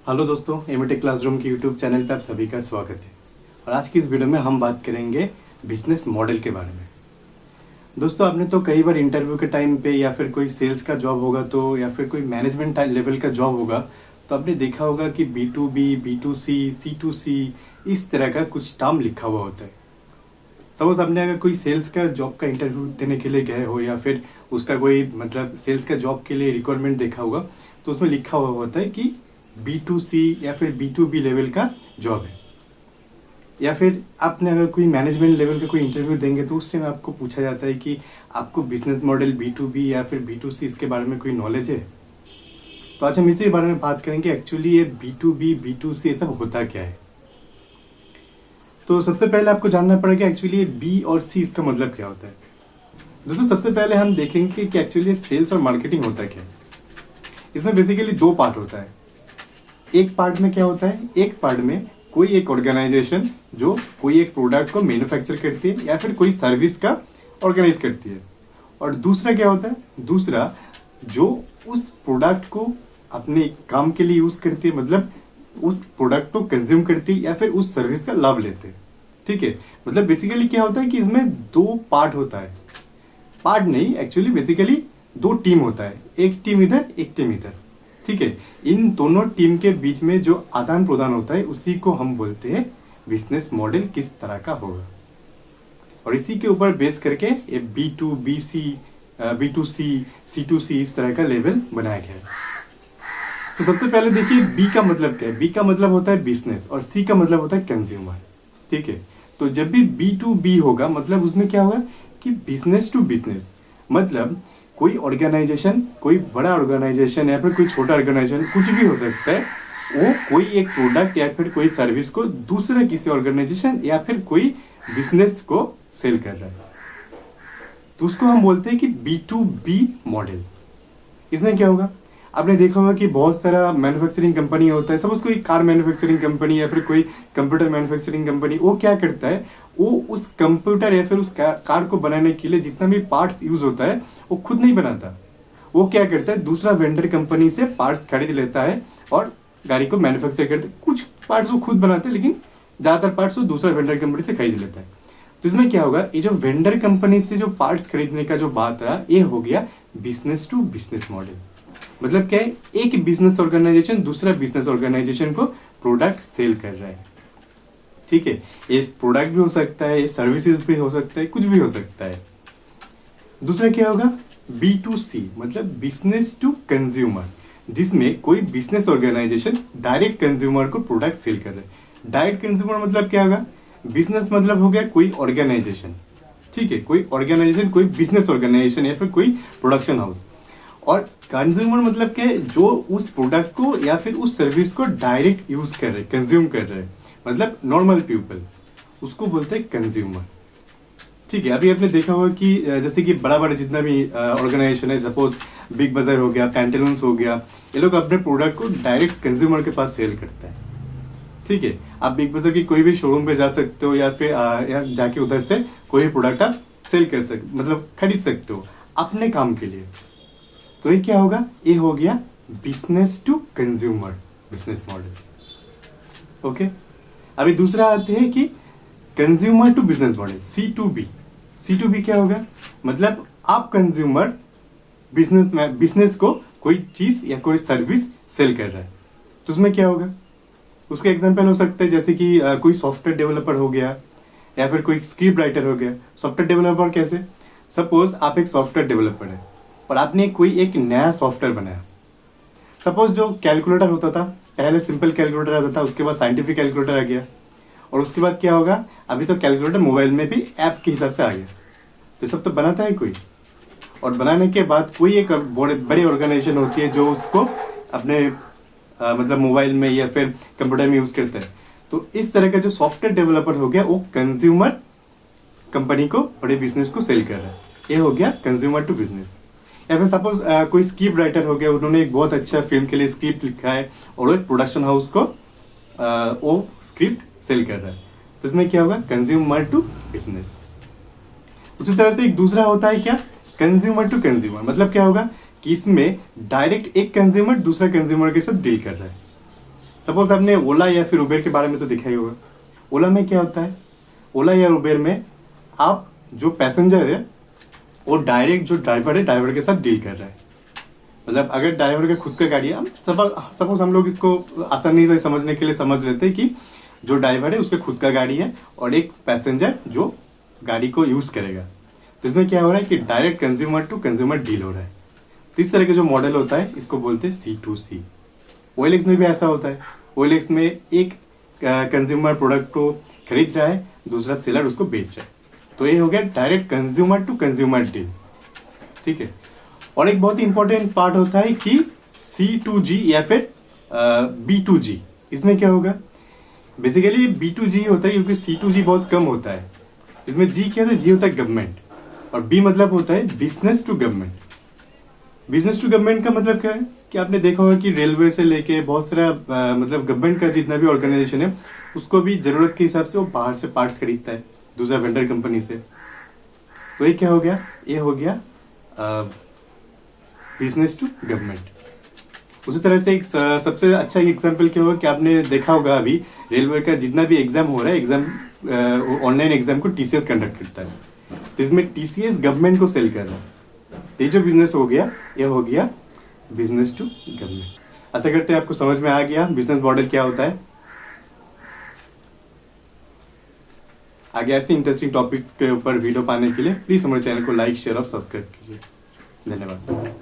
Hello दोस्तों, MTech classroom के YouTube channel पे आप सभी का स्वागत है। और आज की इस वीडियो में हम बात करेंगे बिजनेस मॉडल के बारे में। दोस्तों, आपने तो कई बार इंटरव्यू के टाइम पे या फिर कोई सेल्स का जॉब होगा तो या फिर कोई मैनेजमेंट लेवल का जॉब होगा तो आपने देखा होगा कि B2B, B2C, C2C इस तरह का कुछ टर्म लिखा हुआ होता है। सपोज आपने अगर कोई सेल्स का जॉब का इंटरव्यू देने के लिए गए हो या फिर उसका कोई सेल्स का जॉब के लिए रिक्वायरमेंट देखा होगा तो उसमें लिखा हुआ होता है कि B2C या फिर B2B लेवल का जॉब है। या फिर आपने अगर कोई मैनेजमेंट लेवल का कोई इंटरव्यू देंगे तो उस टाइम आपको पूछा जाता है कि आपको बिजनेस मॉडल B2B या फिर B2C इसके बारे में कोई नॉलेज है। तो आज हम इसी बारे में बात करेंगे एक्चुअली ये B2B, B2C ये सब होता क्या है। तो सबसे पहले आपको जानना पड़ेगा एक्चुअली B और C इसका मतलब क्या होता है। दोस्तों, सबसे पहले हम देखेंगे कि एक्चुअली सेल्स और मार्केटिंग होता क्या है। इसमें बेसिकली दो पार्ट होता है। एक पार्ट में क्या होता है, एक पार्ट में कोई एक ऑर्गेनाइजेशन जो कोई एक प्रोडक्ट को मैन्युफैक्चर करती है या फिर कोई सर्विस का ऑर्गेनाइज करती है। और दूसरा क्या होता है, दूसरा जो उस प्रोडक्ट को अपने काम के लिए यूज करती है, मतलब उस प्रोडक्ट को कंज्यूम करती है या फिर उस सर्विस का लाभ लेते हैं। ठीक है, मतलब बेसिकली क्या होता है कि इसमें दो पार्ट होता है। पार्ट नहीं, एक्चुअली बेसिकली दो टीम होता है, एक टीम इधर एक टीम इधर। ठीक है, इन दोनों टीम के बीच में जो आदान प्रदान होता है उसी को हम बोलते हैं बिजनेस मॉडल किस तरह का होगा। और इसी के ऊपर बेस करके ये B2B, B2C, C2C इस तरह का लेवल बनाया गया है। तो सबसे पहले देखिए B का मतलब क्या है। B का मतलब होता है बिजनेस और C का मतलब होता है कंज्यूमर। ठीक है, तो जब भी B2B होगा मतलब उसमें क्या होगा कि बिजनेस टू बिजनेस, मतलब कोई ऑर्गेनाइजेशन, कोई बड़ा ऑर्गेनाइजेशन या फिर कोई छोटा ऑर्गेनाइजेशन, कुछ भी हो सकता है, वो कोई एक प्रोडक्ट या फिर कोई सर्विस को दूसरे किसी ऑर्गेनाइजेशन या फिर कोई बिजनेस को सेल कर रहा है, तो उसको हम बोलते हैं कि B2B मॉडल। इसमें क्या होगा, आपने देखा होगा कि बहुत सारा मैन्युफैक्चरिंग कंपनी होता है। सपोज कोई कार मैन्युफैक्चरिंग कंपनी या फिर कोई कंप्यूटर मैन्युफैक्चरिंग कंपनी, वो क्या करता है, वो उस कंप्यूटर या फिर उस कार को बनाने के लिए जितना भी पार्ट्स यूज होता है वो खुद नहीं बनाता। वो क्या करता है, दूसरा वेंडर कंपनी से पार्ट्स खरीद लेता है और गाड़ी को मैन्युफैक्चर करता है। कुछ पार्ट्स वो खुद बनाते हैं लेकिन ज्यादातर पार्ट्स वो दूसरा वेंडर कंपनी से खरीद लेता है। तो इसमें क्या होगा, ये जो वेंडर कंपनी से जो पार्ट्स खरीदने का जो बात है, ये हो गया बिजनेस टू बिजनेस मॉडल। मतलब क्या है, एक बिजनेस ऑर्गेनाइजेशन दूसरा बिजनेस ऑर्गेनाइजेशन को प्रोडक्ट सेल कर रहा है। ठीक है, ये प्रोडक्ट भी हो सकता है, ये सर्विसेज भी हो सकता है, कुछ भी हो सकता है। दूसरा क्या होगा, B2C मतलब बिजनेस टू कंज्यूमर, जिसमें कोई बिजनेस ऑर्गेनाइजेशन डायरेक्ट कंज्यूमर को प्रोडक्ट सेल कर रहा है। डायरेक्ट कंज्यूमर मतलब क्या होगा, बिजनेस मतलब हो गया कोई ऑर्गेनाइजेशन। ठीक है, कोई ऑर्गेनाइजेशन, कोई बिजनेस ऑर्गेनाइजेशन या फिर कोई प्रोडक्शन हाउस। और कंज्यूमर मतलब क्या है, जो उस प्रोडक्ट को या फिर उस सर्विस को डायरेक्ट यूज कर रहे, कंज्यूम कर रहे, मतलब नॉर्मल पीपल, उसको बोलते हैं कंज्यूमर। ठीक है, अभी आपने देखा होगा कि जैसे कि बड़ा बड़ा जितना भी ऑर्गेनाइजेशन है, सपोज बिग बाजार हो गया, पैंटालून्स हो गया, ये लोग अपने प्रोडक्ट को डायरेक्ट कंज्यूमर के पास सेल करते हैं। ठीक है, आप बिग बाजार की कोई भी शोरूम पे जा सकते हो या फिर जाके उधर से कोई भी प्रोडक्ट आप सेल कर सकते, मतलब खरीद सकते हो अपने काम के लिए। तो ये क्या होगा, ये हो गया business to consumer business model. Okay, अभी दूसरा आते हैं कि consumer to business model, C2B। C2B क्या होगा, मतलब आप कंज्यूमर बिजनेस में बिजनेस को कोई चीज या कोई सर्विस सेल कर रहा है। तो उसमें क्या होगा, उसके एग्जांपल हो सकते हैं जैसे कि कोई सॉफ्टवेयर डेवलपर हो गया या फिर कोई स्क्रिप्ट राइटर हो गया। सॉफ्टवेयर डेवलपर कैसे, सपोज आप एक सॉफ्टवेयर डेवलपर है और आपने कोई एक नया सॉफ्टवेयर बनाया। सपोज जो कैलकुलेटर होता था, पहले सिंपल कैलकुलेटर आता था, उसके बाद साइंटिफिक कैलकुलेटर आ गया, और उसके बाद क्या होगा, अभी तो कैलकुलेटर मोबाइल में भी ऐप के हिसाब से आ गया। तो सब तो बनाता है कोई, और बनाने के बाद कोई एक बड़ी ऑर्गेनाइजेशन होती है जो उसको अपने मतलब मोबाइल में या फिर कंप्यूटर में यूज करता है। तो इस तरह का जो सॉफ्टवेयर डेवलपर हो गया वो कंज्यूमर कंपनी को, बड़े बिजनेस को सेल कर रहा है। ये हो गया कंज्यूमर टू बिजनेस। या फिर सपोज कोई स्क्रिप्ट राइटर हो गया, उन्होंने एक बहुत अच्छा फिल्म के लिए स्क्रिप्ट लिखा है और वो प्रोडक्शन हाउस को वो स्क्रिप्ट सेल कर रहा है। तो इसमें क्या होगा, कंज्यूमर टू बिजनेस। उसी तरह से एक दूसरा होता है क्या, कंज्यूमर टू कंज्यूमर। मतलब क्या होगा कि इसमें डायरेक्ट एक कंज्यूमर दूसरा कंज्यूमर के साथ डील कर रहा है। सपोज आपने ओला या फिर उबेर के बारे में तो देखा ही होगा। ओला में क्या होता है, ओला या उबेर में आप जो पैसेंजर है वो डायरेक्ट जो ड्राइवर है ड्राइवर के साथ डील कर रहा है। मतलब अगर ड्राइवर का खुद का गाड़ी है, सपोज हम लोग इसको आसानी से समझने के लिए समझ लेते हैं कि जो ड्राइवर है उसके खुद का गाड़ी है और एक पैसेंजर जो गाड़ी को यूज करेगा। तो इसमें क्या हो रहा है कि direct consumer to consumer deal हो रहा है। तो इस तरह का जो मॉडल होता है इसको बोलते हैं C2C। OLX में भी ऐसा होता है। OLX में एक कंज्यूमर प्रोडक्ट को खरीद रहा है, दूसरा सेलर उसको बेच रहा है। तो ये हो गया direct consumer to consumer deal. ठीक है। और एक बहुत ही इंपॉर्टेंट पार्ट होता है कि C2G या फिर B2G। इसमें क्या होगा, बेसिकली B2G होता है क्योंकि C2G बहुत कम होता है। इसमें G क्या होता है, G होता है गवर्नमेंट और B मतलब होता है business to government. Business to government का मतलब क्या है कि आपने देखा होगा कि रेलवे से लेके बहुत सारा मतलब गवर्नमेंट का जितना भी ऑर्गेनाइजेशन है उसको भी जरूरत के हिसाब से वो बाहर से पार्ट्स खरीदता है दूसरा वेंडर कंपनी से। तो ये क्या हो गया, ये हो गया बिजनेस टू गवर्नमेंट। उसी तरह से एक सबसे अच्छा एग्जांपल क्या होगा कि आपने देखा होगा अभी रेलवे का जितना भी एग्जाम हो रहा है, एग्जाम ऑनलाइन एग्जाम को TCS कंडक्ट करता है। तो इसमें TCS गवर्नमेंट को सेल कर रहा है। तो ये जो बिजनेस हो गया ये हो गया बिजनेस टू गवर्नमेंट। आशा करते हैं आपको समझ में आ गया बिजनेस मॉडल क्या होता है। आगे ऐसे इंटरेस्टिंग टॉपिक्स के ऊपर वीडियो पाने के लिए प्लीज हमारे चैनल को लाइक शेयर और सब्सक्राइब कीजिए। धन्यवाद।